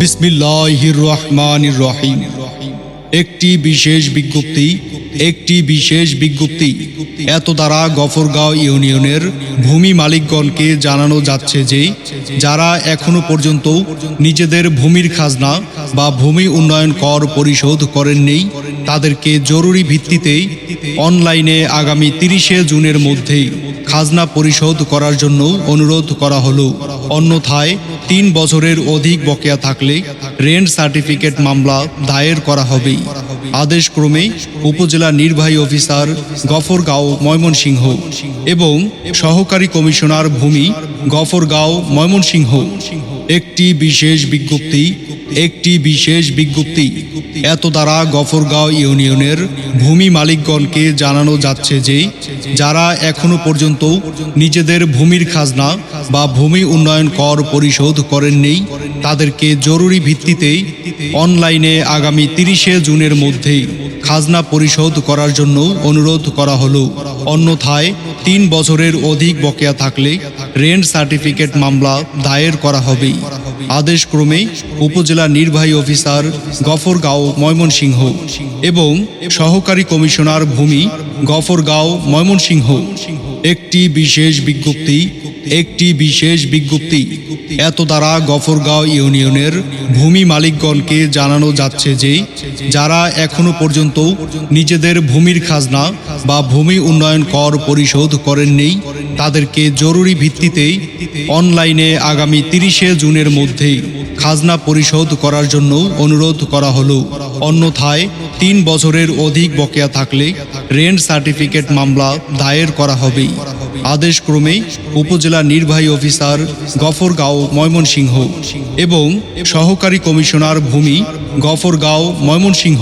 বিসমিল্লাহির রহমানির রহিম। একটি বিশেষ বিজ্ঞপ্তি এত দ্বারা গফরগাঁও ইউনিয়নের ভূমি মালিকগণকে জানানো যাচ্ছে যে যারা এখনো পর্যন্ত নিজেদের ভূমির খাজনা বা ভূমি উন্নয়ন কর পরিশোধ করেননি তাদেরকে জরুরি ভিত্তিতে অনলাইনে আগামী 30শে জুনের মধ্যেই খাজনা পরিশোধ করার জন্য অনুরোধ করা হলো। অন্যথায় 3 বছরের অধিক বকেয়া থাকলে রেন্ট সার্টিফিকেট মামলা দায়ের করা হবে। আদেশক্রমে উপজেলা নির্বাহী অফিসার গফরগাঁও ময়মনসিংহ এবং সহকারী কমিশনার ভূমি গফরগাঁও ময়মনসিংহ। একটি বিশেষ বিজ্ঞপ্তি এত দ্বারা গফরগাঁও ইউনিয়নের ভূমি মালিকগণকে জানানো যাচ্ছে যে যারা এখনো পর্যন্ত নিজেদের ভূমির খাজনা বা ভূমি উন্নয়ন কর পরিশোধ করেননি তাদেরকে জরুরি ভিত্তিতে অনলাইনে আগামী 30শে জুনের মধ্যেই খাজনা পরিশোধ করার জন্য অনুরোধ করা হলো। অন্যথায় 3 বছরের অধিক বকেয়া থাকলে রেন্ট সার্টিফিকেট মামলা দায়ের করা হবে। আদেশক্রমে উপজেলা নির্বাহী অফিসার গফরগাঁও ময়মনসিংহ এবং সহকারী কমিশনার ভূমি গফরগাঁও ময়মনসিংহ। একটি বিশেষ বিজ্ঞপ্তি এত দ্বারা গফরগাঁও ইউনিয়নের ভূমি মালিকগণকে জানানো যাচ্ছে যে যারা এখনো পর্যন্ত নিজেদের ভূমির খাজনা বা ভূমি উন্নয়ন কর পরিশোধ করেননি তাদেরকে জরুরি ভিত্তিতে অনলাইনে আগামী 30শে জুনের মধ্যেই খাজনা পরিশোধ করার জন্য অনুরোধ করা হলো। অন্যথায় 3 বছরের অধিক বকেয়া থাকলে রেন্ট সার্টিফিকেট মামলা দায়ের করা হবে। আদেশক্রমে উপজেলা নির্বাহী অফিসার গফরগাঁও ময়মনসিংহ এবং সহকারী কমিশনার ভূমি গফরগাঁও ময়মনসিংহ।